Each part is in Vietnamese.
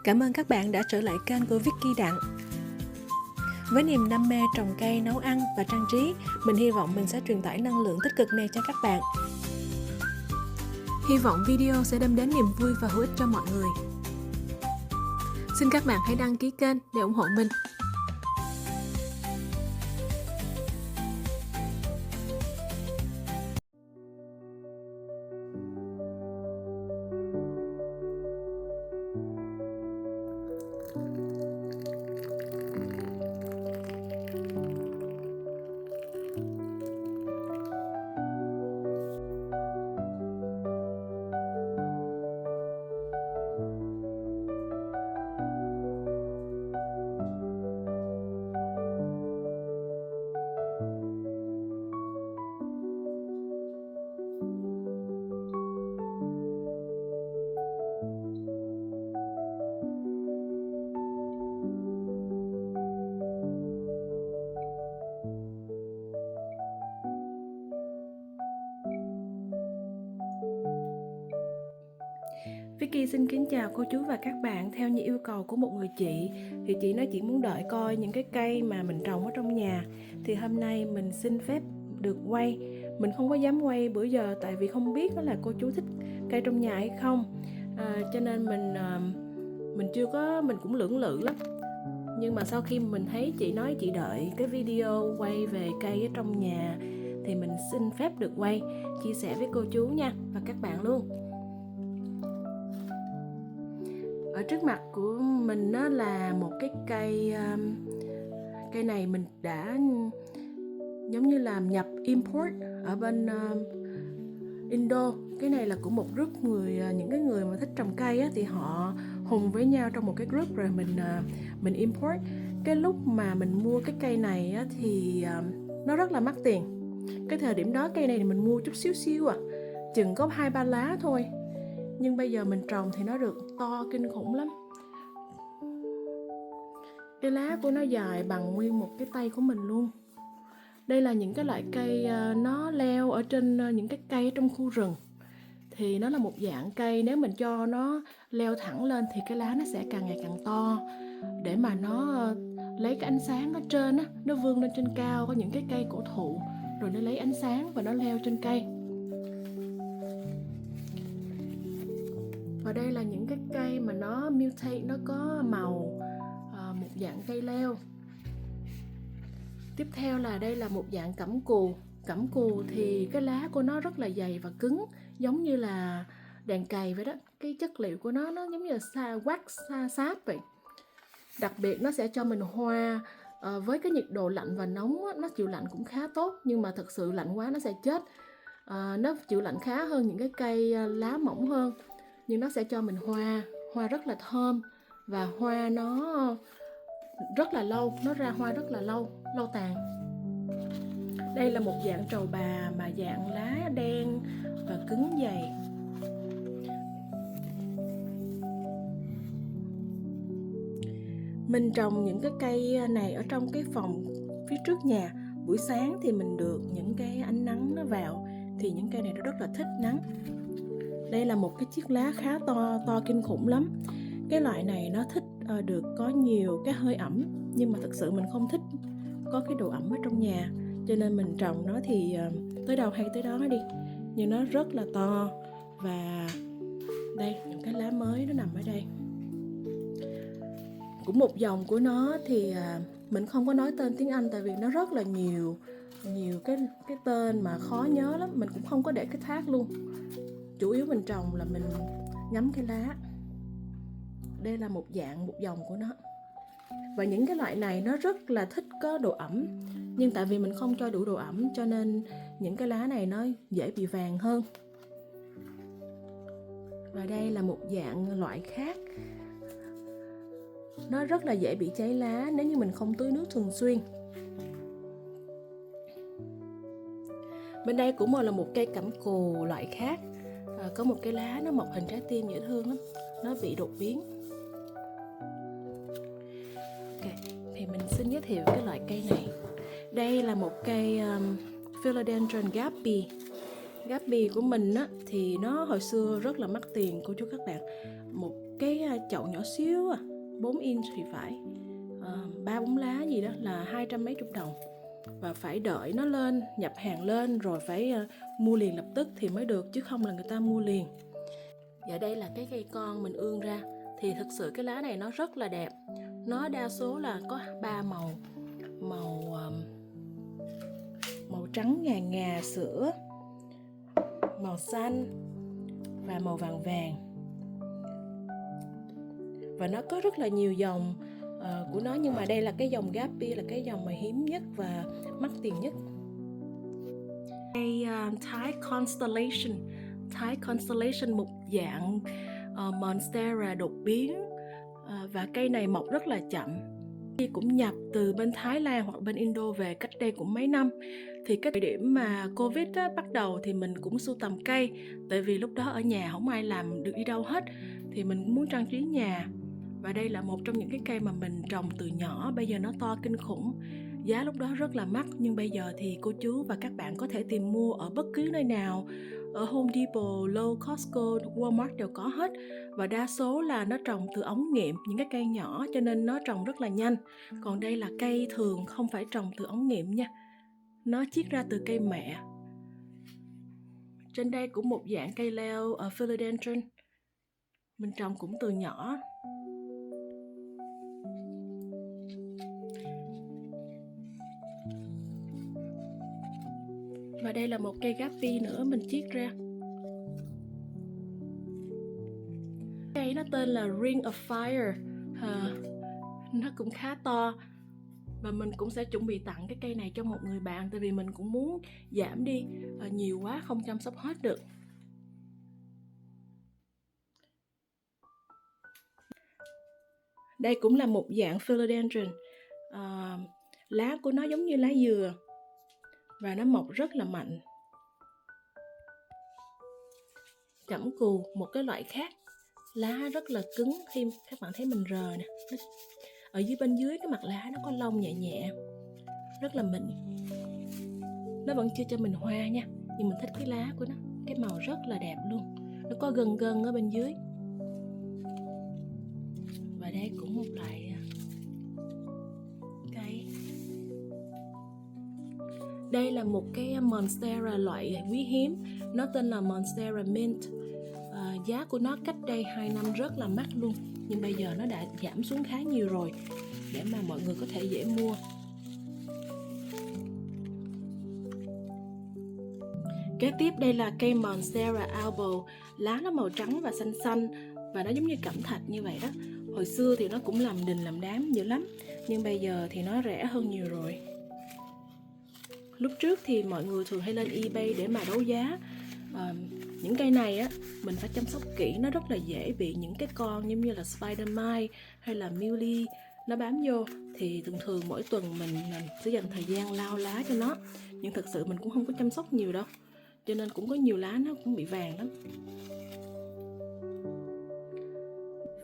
Cảm ơn các bạn đã trở lại kênh của Vicky Đặng. Với niềm đam mê trồng cây, nấu ăn và trang trí, mình hy vọng mình sẽ truyền tải năng lượng tích cực này cho các bạn. Hy vọng video sẽ đem đến niềm vui và hữu ích cho mọi người. Xin các bạn hãy đăng ký kênh để ủng hộ mình. Vicky xin kính chào cô chú và các bạn. Theo như yêu cầu của một người chị thì chị nói chị muốn đợi coi những cái cây mà mình trồng ở trong nhà. Thì hôm nay mình xin phép được quay. Mình không có dám quay bữa giờ tại vì không biết đó là cô chú thích cây trong nhà hay không. Cho nên mình cũng lưỡng lự lắm. Nhưng mà sau khi mình thấy chị nói chị đợi cái video quay về cây ở trong nhà thì mình xin phép được quay, chia sẻ với cô chú nha và các bạn luôn. Ở trước mặt của mình nó là một cái cây này mình đã giống như là nhập import ở bên Indo. Cái này là của một group những cái người mà thích trồng cây á, thì họ hùng với nhau trong một cái group rồi mình import. Cái lúc mà mình mua cái cây này á, thì nó rất là mắc tiền. Cái thời điểm đó cây này thì mình mua chút xíu chừng có 2-3 lá thôi. Nhưng bây giờ mình trồng thì nó được to kinh khủng lắm. Cái lá của nó dài bằng nguyên một cái tay của mình luôn. Đây là những cái loại cây nó leo ở trên những cái cây ở trong khu rừng. Thì nó là một dạng cây nếu mình cho nó leo thẳng lên thì cái lá nó sẽ càng ngày càng to. Để mà nó lấy cái ánh sáng ở trên á, nó vươn lên trên cao, có những cái cây cổ thụ. Rồi nó lấy ánh sáng và nó leo trên cây. Và đây là những cái cây mà nó mutate, nó có màu một dạng cây leo. Tiếp theo là đây là một dạng cẩm cù. Cẩm cù thì cái lá của nó rất là dày và cứng, giống như là đàn cày vậy đó. Cái chất liệu của nó giống như là wax sáp vậy. Đặc biệt nó sẽ cho mình hoa với cái nhiệt độ lạnh và nóng á, nó chịu lạnh cũng khá tốt. Nhưng mà thật sự lạnh quá nó sẽ chết. Nó chịu lạnh khá hơn những cái cây lá mỏng hơn. Nhưng nó sẽ cho mình hoa rất là thơm. Và hoa nó rất là lâu, nó ra hoa rất là lâu tàn. Đây là một dạng trầu bà mà dạng lá đen và cứng dày. Mình trồng những cái cây này ở trong cái phòng phía trước nhà. Buổi sáng thì mình được những cái ánh nắng nó vào thì những cây này nó rất là thích nắng. Đây là một cái chiếc lá khá to kinh khủng lắm. Cái loại này nó thích được có nhiều cái hơi ẩm. Nhưng mà thật sự mình không thích có cái độ ẩm ở trong nhà. Cho nên mình trồng nó thì tới đâu hay tới đó đi. Nhưng nó rất là to. Và đây, những cái lá mới nó nằm ở đây. Cũng một dòng của nó thì mình không có nói tên tiếng Anh tại vì nó rất là nhiều cái tên mà khó nhớ lắm. Mình cũng không có để cái tag luôn. Chủ yếu mình trồng là mình ngắm cái lá. Đây là một dòng của nó. Và những cái loại này nó rất là thích có độ ẩm. Nhưng tại vì mình không cho đủ độ ẩm cho nên những cái lá này nó dễ bị vàng hơn. Và đây là một dạng loại khác. Nó rất là dễ bị cháy lá nếu như mình không tưới nước thường xuyên. Bên đây cũng là một cây cẩm cù loại khác. Có một cái lá nó mọc hình trái tim dễ thương lắm. Nó bị đột biến. Thì mình xin giới thiệu cái loại cây này. Đây là một cây Philodendron Gapi. Gapi của mình á, thì nó hồi xưa rất là mắc tiền cô chú các bạn. Một cái chậu nhỏ xíu 4 inch thì phải, 3-4 lá gì đó là 200 mấy chục đồng. Và phải đợi nó lên, nhập hàng lên rồi phải mua liền lập tức thì mới được, chứ không là người ta mua liền. Và đây là cái cây con mình ươm ra. Thì thực sự cái lá này nó rất là đẹp. Nó đa số là có 3 màu. Màu trắng ngà ngà sữa, màu xanh và màu vàng vàng. Và nó có rất là nhiều dòng của nó, nhưng mà đây là cái dòng Gapi, là cái dòng mà hiếm nhất và mắc tiền nhất. Cây Thai Constellation một dạng Monstera đột biến, và cây này mọc rất là chậm. Cũng nhập từ bên Thái Lan hoặc bên Indo về cách đây cũng mấy năm. Thì cái thời điểm mà Covid bắt đầu thì mình cũng sưu tầm cây, tại vì lúc đó ở nhà không ai làm được đi đâu hết, thì mình cũng muốn trang trí nhà. Và đây là một trong những cái cây mà mình trồng từ nhỏ, bây giờ nó to kinh khủng. Giá lúc đó rất là mắc, nhưng bây giờ thì cô chú và các bạn có thể tìm mua ở bất cứ nơi nào. Ở Home Depot, Lowe's, Costco, Walmart đều có hết. Và đa số là nó trồng từ ống nghiệm, những cái cây nhỏ cho nên nó trồng rất là nhanh. Còn đây là cây thường không phải trồng từ ống nghiệm nha. Nó chiết ra từ cây mẹ. Trên đây cũng một dạng cây leo ở Philodendron. Mình trồng cũng từ nhỏ. Và đây là một cây Gapi nữa mình chiết ra. Cây nó tên là Ring of Fire. Nó cũng khá to. Và mình cũng sẽ chuẩn bị tặng cái cây này cho một người bạn, tại vì mình cũng muốn giảm đi, nhiều quá không chăm sóc hết được. Đây cũng là một dạng Philodendron. Lá của nó giống như lá dừa và nó mọc rất là mạnh. Cẩm cù, một cái loại khác, lá rất là cứng. Khi các bạn thấy mình rờ nè, ở dưới bên dưới cái mặt lá nó có lông nhẹ nhẹ, rất là mịn. Nó vẫn chưa cho mình hoa nha, nhưng mình thích cái lá của nó, cái màu rất là đẹp luôn. Nó có gân gân ở bên dưới. Và đây cũng một loại cây. Đây là một cái Monstera loại quý hiếm, nó tên là Monstera Mint. Giá của nó cách đây 2 năm rất là mắc luôn, nhưng bây giờ nó đã giảm xuống khá nhiều rồi, để mà mọi người có thể dễ mua. Kế tiếp đây là cây Monstera Albo. Lá nó màu trắng và xanh xanh, và nó giống như cẩm thạch như vậy đó. Hồi xưa thì nó cũng làm đình làm đám dữ lắm, nhưng bây giờ thì nó rẻ hơn nhiều rồi. Lúc trước thì mọi người thường hay lên eBay để mà đấu giá. Những cây này á, mình phải chăm sóc kỹ, nó rất là dễ bị những cái con giống như là spider mite hay là mealy nó bám vô. Thì thường thường mỗi tuần mình sẽ dành thời gian lau lá cho nó, nhưng thực sự mình cũng không có chăm sóc nhiều đâu, cho nên cũng có nhiều lá nó cũng bị vàng lắm.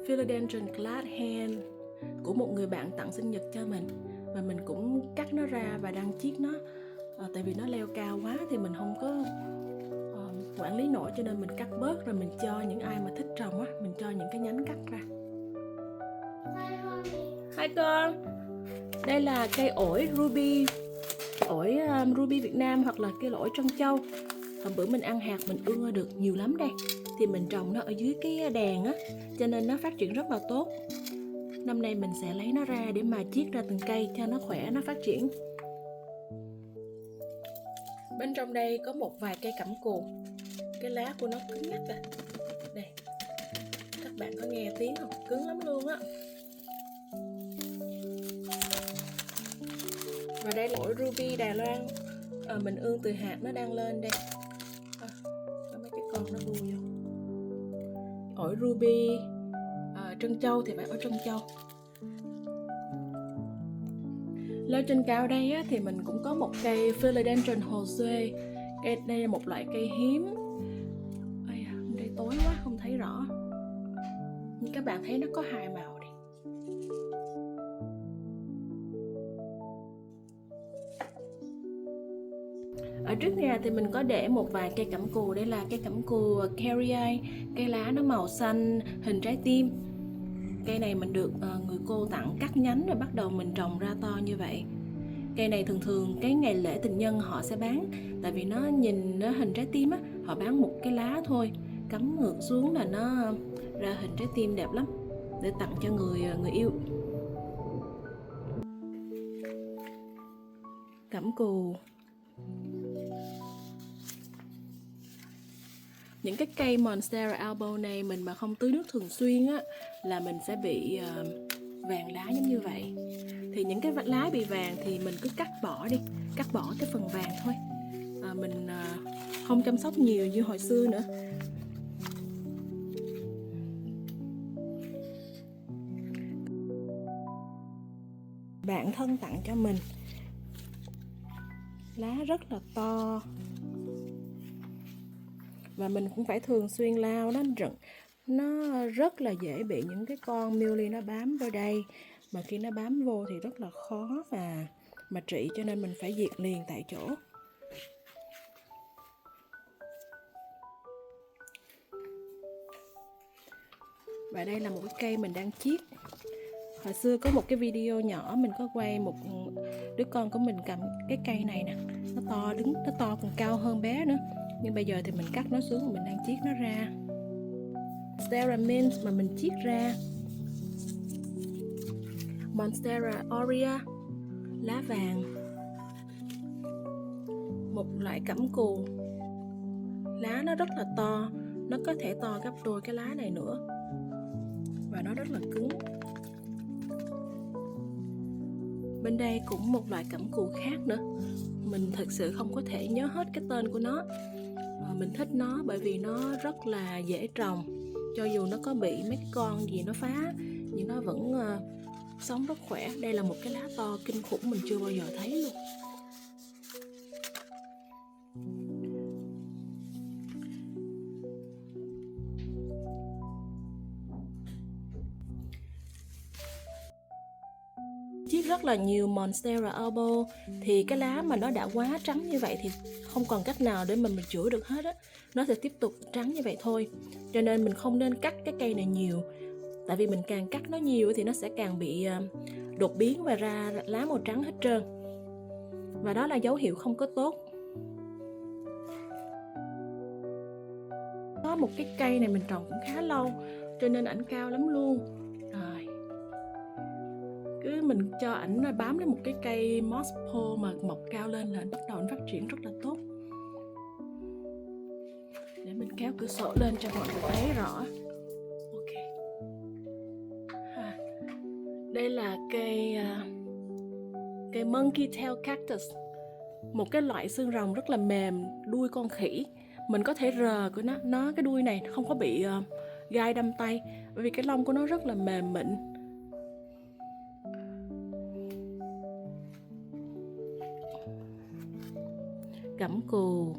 Philodendron Glad Hand của một người bạn tặng sinh nhật cho mình, và mình cũng cắt nó ra và đang chiết nó. Tại vì nó leo cao quá thì mình không có quản lý nổi, cho nên mình cắt bớt rồi mình cho những ai mà thích trồng á, mình cho những cái nhánh cắt ra. Hai con. Đây là cây ổi Ruby, ổi Ruby Việt Nam, hoặc là cây ổi Trân Châu. Hôm bữa mình ăn hạt mình ưa được nhiều lắm đây. Thì mình trồng nó ở dưới cái đèn á, cho nên nó phát triển rất là tốt. Năm nay mình sẽ lấy nó ra để mà chiết ra từng cây cho nó khỏe, nó phát triển. Bên trong đây có một vài cây cẩm cù. Cái lá của nó cứng ngắc à. Đây, các bạn có nghe tiếng không? Cứng lắm luôn á. Và đây là ổi Ruby Đài Loan, mình ươm từ hạt, nó đang lên đây. Có mấy cái con nó bu vô. Ổi Ruby Trân Châu thì phải ổi Trân Châu. Lên trên cao đây á, thì mình cũng có một cây Philodendron Jose. Đây là một loại cây hiếm. Đây tối quá không thấy rõ, nhưng các bạn thấy nó có hai màu này. Ở trước nhà thì mình có để một vài cây cẩm cù. Đây là cây cẩm cù Carrie, cây lá nó màu xanh hình trái tim. Cây này mình được người cô tặng cắt nhánh rồi bắt đầu mình trồng ra to như vậy. Cây này thường thường cái ngày lễ tình nhân họ sẽ bán, tại vì nó nhìn nó hình trái tim á, họ bán một cái lá thôi, cắm ngược xuống là nó ra hình trái tim đẹp lắm, để tặng cho người yêu. Cẩm cù. Những cái cây Monstera albo này mình mà không tưới nước thường xuyên á là mình sẽ bị vàng lá giống như vậy. Thì những cái lá bị vàng thì mình cứ cắt bỏ đi, cắt bỏ cái phần vàng thôi. Mình không chăm sóc nhiều như hồi xưa nữa. Bạn thân tặng cho mình, lá rất là to và mình cũng phải thường xuyên lau nó rất là dễ bị những cái con milly nó bám vào đây, mà khi nó bám vô thì rất là khó mà trị, cho nên mình phải diệt liền tại chỗ. Và đây là một cái cây mình đang chiết. Hồi xưa có một cái video nhỏ mình có quay một đứa con của mình cầm cái cây này nè, nó to đứng, nó to còn cao hơn bé nữa. Nhưng bây giờ thì mình cắt nó xuống và mình đang chiết nó ra. Monstera mint mà mình chiết ra. Monstera aurea, lá vàng. Một loại cẩm cù, lá nó rất là to, nó có thể to gấp đôi cái lá này nữa, và nó rất là cứng. Bên đây cũng một loại cẩm cù khác nữa, mình thật sự không có thể nhớ hết cái tên của nó. Mình thích nó bởi vì nó rất là dễ trồng, cho dù nó có bị mấy con gì nó phá nhưng nó vẫn sống rất khỏe. Đây là một cái lá to kinh khủng, mình chưa bao giờ thấy luôn. Chiết rất là nhiều Monstera albo thì cái lá mà nó đã quá trắng như vậy thì không còn cách nào để mình chữa được hết á, nó sẽ tiếp tục trắng như vậy thôi. Cho nên mình không nên cắt cái cây này nhiều, tại vì mình càng cắt nó nhiều thì nó sẽ càng bị đột biến và ra lá màu trắng hết trơn, và đó là dấu hiệu không có tốt. Có một cái cây này mình trồng cũng khá lâu cho nên ảnh cao lắm luôn. Rồi cứ mình cho ảnh bám lên một cái cây moss pole mà mọc cao lên là bắt đầu ảnh phát triển rất là tốt. Để mình kéo cửa sổ lên cho mọi người thấy rõ. Ok. Đây là cây monkey tail cactus, một cái loại xương rồng rất là mềm, đuôi con khỉ. Mình có thể rờ của nó cái đuôi này không có bị gai đâm tay, bởi vì cái lông của nó rất là mềm mịn. Cẩm cù,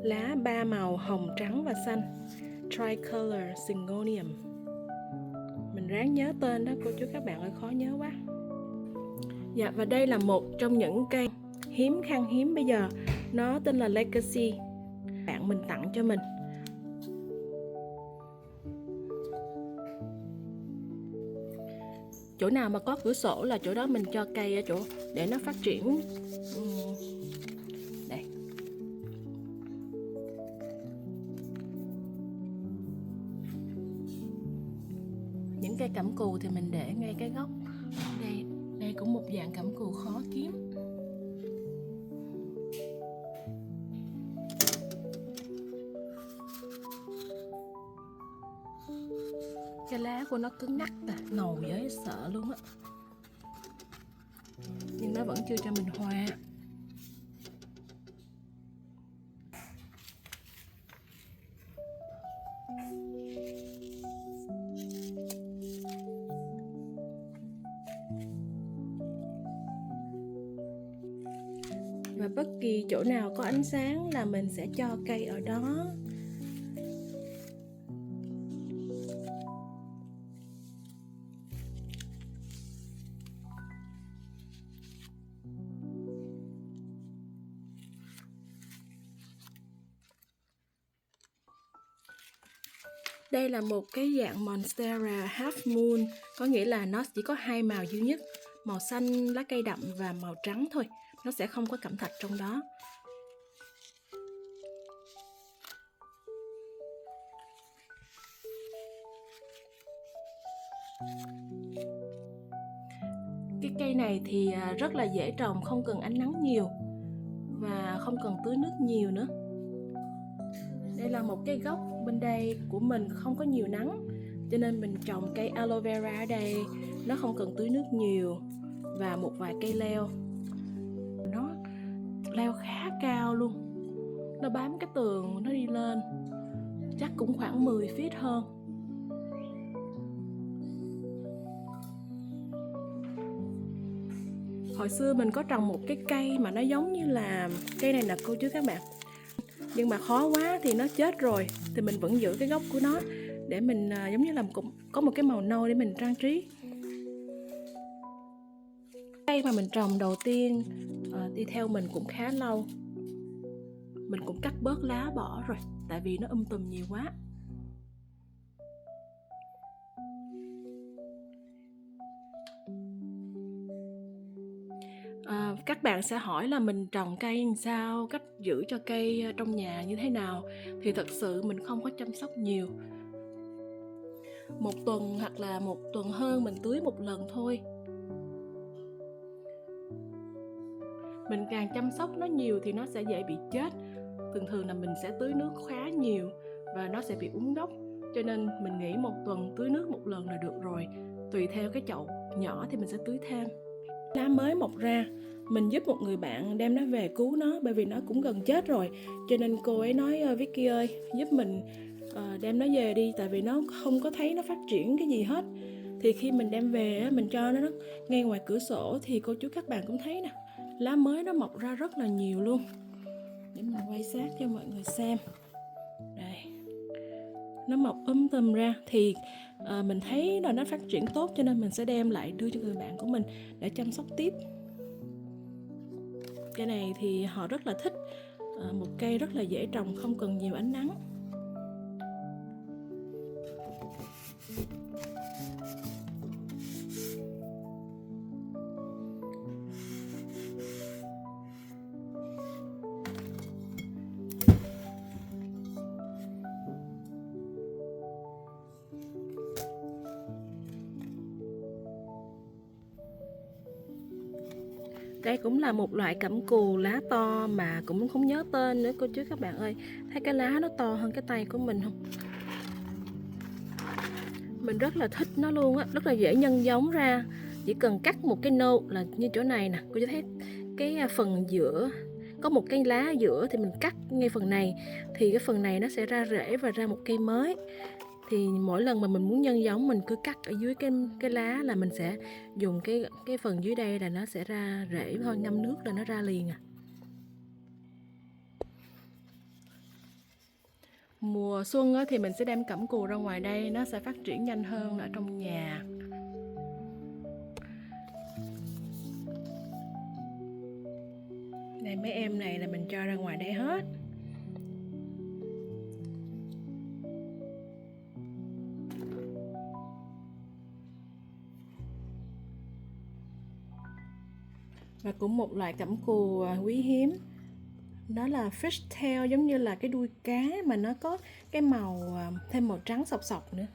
lá ba màu hồng, trắng và xanh, tricolor syngonium. Mình ráng nhớ tên đó cô chú các bạn ơi, khó nhớ quá. Dạ, và đây là một trong những cây khan hiếm bây giờ, nó tên là Legacy, bạn mình tặng cho mình. Chỗ nào mà có cửa sổ là chỗ đó mình cho cây ở chỗ để nó phát triển. Đây. Những cây cẩm cù thì mình để ngay cái góc. Đây cũng một dạng cẩm cù khó kiếm. Cái lá của nó cứng ngắc, ngầu dễ sợ luôn á. Nhưng nó vẫn chưa cho mình hoa. Và bất kỳ chỗ nào có ánh sáng là mình sẽ cho cây ở đó. Đây là một cái dạng Monstera Half Moon, có nghĩa là nó chỉ có hai màu duy nhất, màu xanh lá cây đậm và màu trắng thôi, nó sẽ không có cẩm thạch trong đó. Cái cây này thì rất là dễ trồng, không cần ánh nắng nhiều và không cần tưới nước nhiều nữa. Đây là một cái góc bên đây của mình không có nhiều nắng, cho nên mình trồng cây aloe vera ở đây, nó không cần tưới nước nhiều, và một vài cây leo. Nó leo khá cao luôn, nó bám cái tường nó đi lên, chắc cũng khoảng 10 feet hơn. Hồi xưa mình có trồng một cái cây mà nó giống như là cây này nè cô chú các bạn, nhưng mà khó quá thì nó chết rồi, thì mình vẫn giữ cái gốc của nó để mình giống như là có một cái màu nâu để mình trang trí. Cây mà mình trồng đầu tiên đi theo mình cũng khá lâu, mình cũng cắt bớt lá bỏ rồi tại vì nó tùm nhiều quá. Các bạn sẽ hỏi là mình trồng cây làm sao, cách giữ cho cây trong nhà như thế nào, thì thật sự mình không có chăm sóc nhiều. Một tuần hoặc là một tuần hơn mình tưới một lần thôi. Mình càng chăm sóc nó nhiều thì nó sẽ dễ bị chết. Thường là mình sẽ tưới nước khá nhiều và nó sẽ bị úng gốc, cho nên mình nghĩ một tuần tưới nước một lần là được rồi. Tùy theo cái chậu nhỏ thì mình sẽ tưới thêm. Lá mới mọc ra, mình giúp một người bạn đem nó về cứu nó, bởi vì nó cũng gần chết rồi, cho nên cô ấy nói Vicky ơi giúp mình đem nó về đi, tại vì nó không có thấy nó phát triển cái gì hết. Thì khi mình đem về mình cho nó ngay ngoài cửa sổ thì cô chú các bạn cũng thấy nè, lá mới nó mọc ra rất là nhiều luôn. Để mình quay sát cho mọi người xem. Đây, nó mọc tùm ra thì mình thấy là nó phát triển tốt, cho nên mình sẽ đem lại đưa cho người bạn của mình để chăm sóc tiếp. Cây này thì họ rất là thích, một cây rất là dễ trồng, không cần nhiều ánh nắng. Đây cũng là một loại cẩm cù lá to mà cũng không nhớ tên nữa cô chú các bạn ơi. Thấy cái lá nó to hơn cái tay của mình không? Mình rất là thích nó luôn á, rất là dễ nhân giống ra. Chỉ cần cắt một cái nâu là như chỗ này nè, cô chú thấy cái phần giữa có một cái lá ở giữa thì mình cắt ngay phần này thì cái phần này nó sẽ ra rễ và ra một cây mới. Thì mỗi lần mà mình muốn nhân giống mình cứ cắt ở dưới cái lá là mình sẽ dùng cái phần dưới đây là nó sẽ ra rễ thôi, ngâm nước là nó ra liền à. Mùa xuân thì mình sẽ đem cẩm cù ra ngoài đây, nó sẽ phát triển nhanh hơn ở trong nhà. Đây mấy em này là mình cho ra ngoài đây hết. Và cũng một loại cẩm cù quý hiếm, đó là fish tail, giống như là cái đuôi cá mà nó có cái màu thêm màu trắng sọc sọc nữa.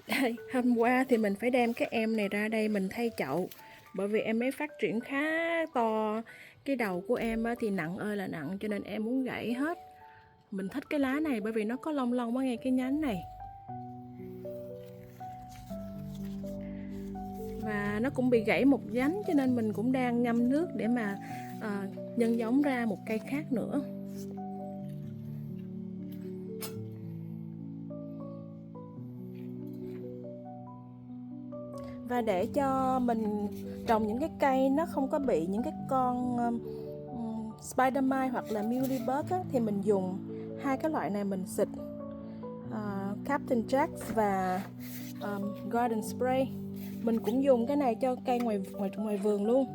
Đây, hôm qua thì mình phải đem cái em này ra đây mình thay chậu, bởi vì em ấy phát triển khá to. Cái đầu của em thì nặng ơi là nặng, cho nên em muốn gãy hết. Mình thích cái lá này bởi vì nó có lông lông ở ngay cái nhánh này, và nó cũng bị gãy một nhánh, cho nên mình cũng đang ngâm nước để mà nhân giống ra một cây khác nữa. Và để cho mình trồng những cái cây nó không có bị những cái con spider mite hoặc là mealybug thì mình dùng hai cái loại này mình xịt Captain Jack và Garden Spray. Mình cũng dùng cái này cho cây ngoài vườn luôn,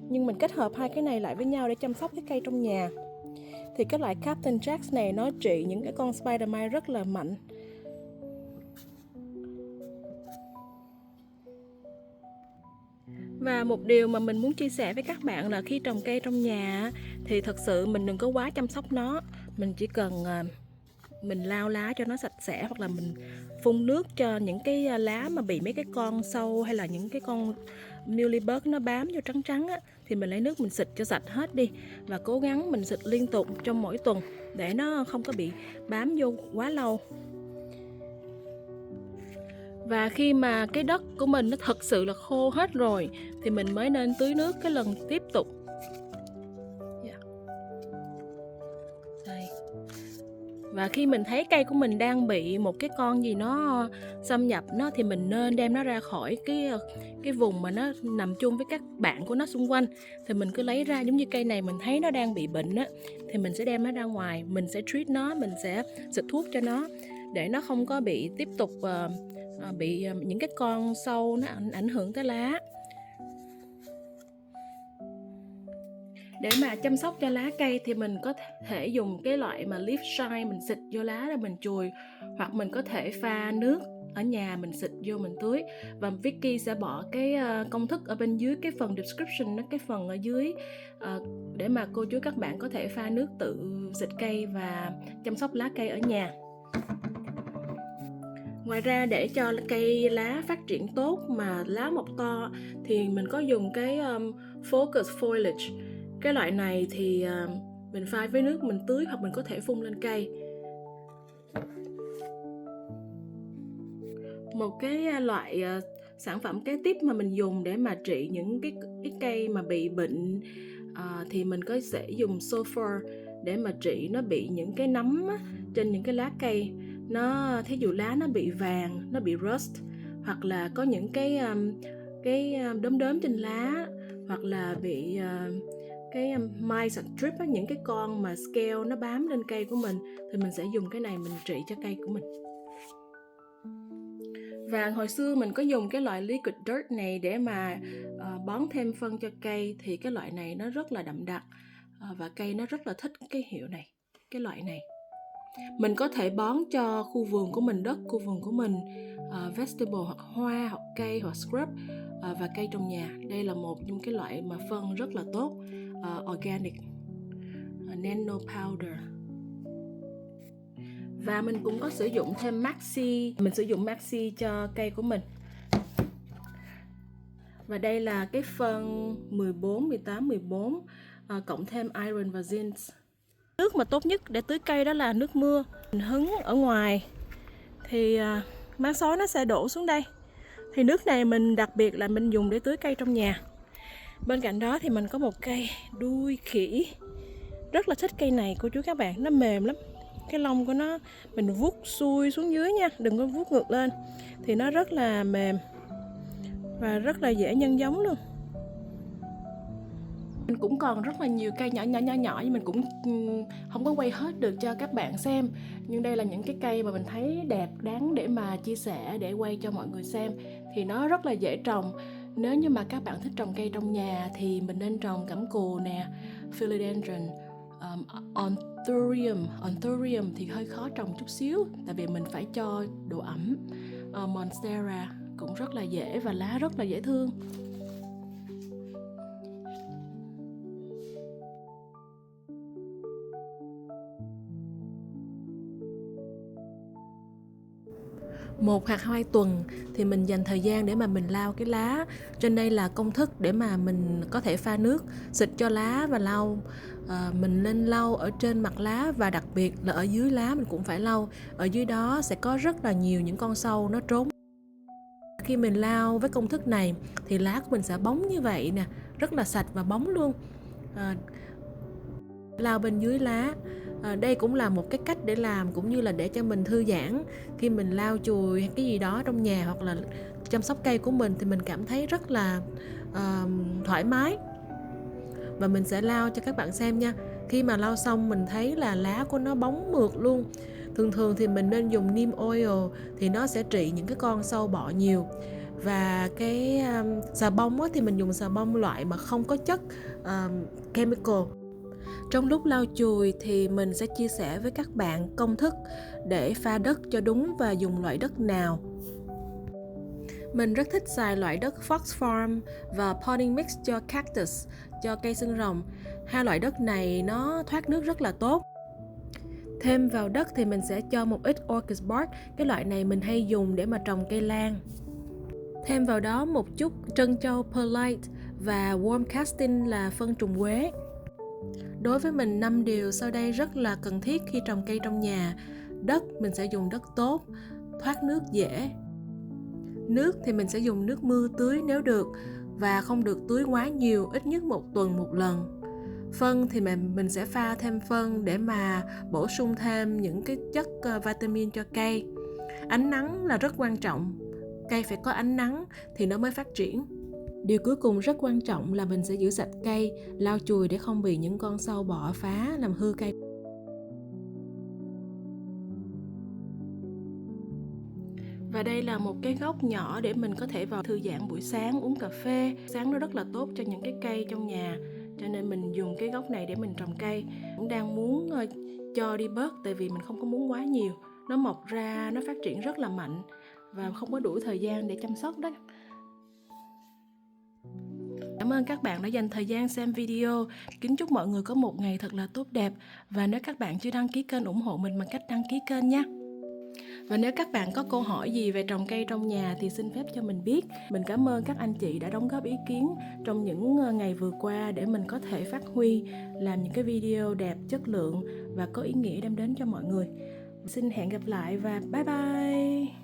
nhưng mình kết hợp hai cái này lại với nhau để chăm sóc cái cây trong nhà. thì cái loại Captain Jack này nó trị những cái con spider mite rất là mạnh. Và một điều mà mình muốn chia sẻ với các bạn là khi trồng cây trong nhà thì thật sự mình đừng có quá chăm sóc nó. Mình chỉ cần mình lau lá cho nó sạch sẽ, hoặc là mình phun nước cho những cái lá mà bị mấy cái con sâu hay là những cái con mealybug nó bám vô trắng trắng á, thì mình lấy nước mình xịt cho sạch hết đi, và cố gắng mình xịt liên tục trong mỗi tuần để nó không có bị bám vô quá lâu. Và khi mà cái đất của mình nó thật sự là khô hết rồi thì mình mới nên tưới nước cái lần tiếp tục. Đây. Và khi mình thấy cây của mình đang bị một cái con gì nó xâm nhập nó, thì mình nên đem nó ra khỏi cái vùng mà nó nằm chung với các bạn của nó xung quanh. Thì mình cứ lấy ra, giống như cây này mình thấy nó đang bị bệnh á, thì mình sẽ đem nó ra ngoài, mình sẽ treat nó, mình sẽ xịt thuốc cho nó để nó không có bị tiếp tục bị những cái con sâu nó ảnh hưởng tới lá. Để mà chăm sóc cho lá cây thì mình có thể dùng cái loại mà leaf shine, mình xịt vô lá rồi mình chùi, hoặc mình có thể pha nước ở nhà mình xịt vô mình tưới. Và Vicky sẽ bỏ cái công thức ở bên dưới cái phần description, cái phần ở dưới, để mà cô chú các bạn có thể pha nước tự xịt cây và chăm sóc lá cây ở nhà. Ngoài ra, để cho cây lá phát triển tốt mà lá mọc to thì mình có dùng cái focus foliage. Cái loại này thì mình pha với nước mình tưới, hoặc mình có thể phun lên cây. Một cái loại sản phẩm kế tiếp mà mình dùng để mà trị những cái cây mà bị bệnh thì mình có sẽ dùng sulfur để mà trị nó bị những cái nấm trên những cái lá cây. Nó thí dụ lá nó bị vàng, nó bị rust, hoặc là có những cái đốm trên lá, hoặc là bị cái mice drip á, những cái con mà scale nó bám lên cây của mình, thì mình sẽ dùng cái này mình trị cho cây của mình. Và hồi xưa mình có dùng cái loại liquid dirt này để mà bón thêm phân cho cây, thì cái loại này nó rất là đậm đặc và cây nó rất là thích cái hiệu này, cái loại này. Mình có thể bón cho khu vườn của mình, đất khu vườn của mình, vegetable hoặc hoa hoặc cây hoặc scrub và cây trong nhà. Đây là một trong cái loại mà phân rất là tốt, organic, nano powder. Và mình cũng có sử dụng thêm maxi, mình sử dụng maxi cho cây của mình. Và đây là cái phân 14, 18, 14 cộng thêm iron và zinc. Nước mà tốt nhất để tưới cây đó là nước mưa. Mình hứng ở ngoài thì máng xối nó sẽ đổ xuống đây. Thì nước này mình đặc biệt là mình dùng để tưới cây trong nhà. Bên cạnh đó thì mình có một cây đuôi khỉ. Rất là thích cây này cô chú các bạn, nó mềm lắm. Cái lông của nó mình vuốt xuôi xuống dưới nha, đừng có vuốt ngược lên. Thì nó rất là mềm và rất là dễ nhân giống luôn. Mình cũng còn rất là nhiều cây nhỏ nhưng mình cũng không có quay hết được cho các bạn xem. Nhưng đây là những cái cây mà mình thấy đẹp, đáng để mà chia sẻ, để quay cho mọi người xem. Thì nó rất là dễ trồng. Nếu như mà các bạn thích trồng cây trong nhà thì mình nên trồng cẩm cù nè, philodendron, anthurium thì hơi khó trồng chút xíu, tại vì mình phải cho độ ẩm. Monstera cũng rất là dễ và lá rất là dễ thương. Một hoặc 2 tuần thì mình dành thời gian để mà mình lau cái lá. Trên đây là công thức để mà mình có thể pha nước, xịt cho lá và lau. Mình nên lau ở trên mặt lá, và đặc biệt là ở dưới lá mình cũng phải lau. Ở dưới đó sẽ có rất là nhiều những con sâu nó trốn. Khi mình lau với công thức này thì lá của mình sẽ bóng như vậy nè, rất là sạch và bóng luôn. Lau bên dưới lá. Đây cũng là một cái cách để làm, cũng như là để cho mình thư giãn. Khi mình lau chùi hay cái gì đó trong nhà hoặc là chăm sóc cây của mình thì mình cảm thấy rất là thoải mái. Và mình sẽ lau cho các bạn xem nha. Khi mà lau xong mình thấy là lá của nó bóng mượt luôn. Thường thì mình nên dùng neem oil thì nó sẽ trị những cái con sâu bọ nhiều. Và cái xà bông thì mình dùng xà bông loại mà không có chất chemical. Trong lúc lau chùi thì mình sẽ chia sẻ với các bạn công thức để pha đất cho đúng và dùng loại đất nào. Mình rất thích xài loại đất Fox Farm và Potting Mix cho cactus, cho cây xương rồng. Hai loại đất này nó thoát nước rất là tốt. Thêm vào đất thì mình sẽ cho một ít orchid bark, cái loại này mình hay dùng để mà trồng cây lan. Thêm vào đó một chút trân châu perlite và worm casting là phân trùng quế. Đối với mình 5 điều sau đây rất là cần thiết khi trồng cây trong nhà. Đất mình sẽ dùng đất tốt, thoát nước dễ. Nước thì mình sẽ dùng nước mưa tưới nếu được, và không được tưới quá nhiều, ít nhất 1 tuần một lần. Phân thì mình sẽ pha thêm phân để mà bổ sung thêm những cái chất vitamin cho cây. Ánh nắng là rất quan trọng. Cây phải có ánh nắng thì nó mới phát triển. Điều cuối cùng rất quan trọng là mình sẽ giữ sạch cây, lau chùi để không bị những con sâu bọ phá làm hư cây. Và đây là một cái góc nhỏ để mình có thể vào thư giãn buổi sáng, uống cà phê. Sáng nó rất là tốt cho những cái cây trong nhà, cho nên mình dùng cái góc này để mình trồng cây. Cũng đang muốn cho đi bớt, tại vì mình không có muốn quá nhiều. Nó mọc ra, nó phát triển rất là mạnh và không có đủ thời gian để chăm sóc đó. Cảm ơn các bạn đã dành thời gian xem video. Kính chúc mọi người có một ngày thật là tốt đẹp. Và nếu các bạn chưa đăng ký kênh, ủng hộ mình bằng cách đăng ký kênh nha. Và nếu các bạn có câu hỏi gì về trồng cây trong nhà thì xin phép cho mình biết. Mình cảm ơn các anh chị đã đóng góp ý kiến trong những ngày vừa qua để mình có thể phát huy, làm những cái video đẹp, chất lượng và có ý nghĩa đem đến cho mọi người. Xin hẹn gặp lại và bye bye!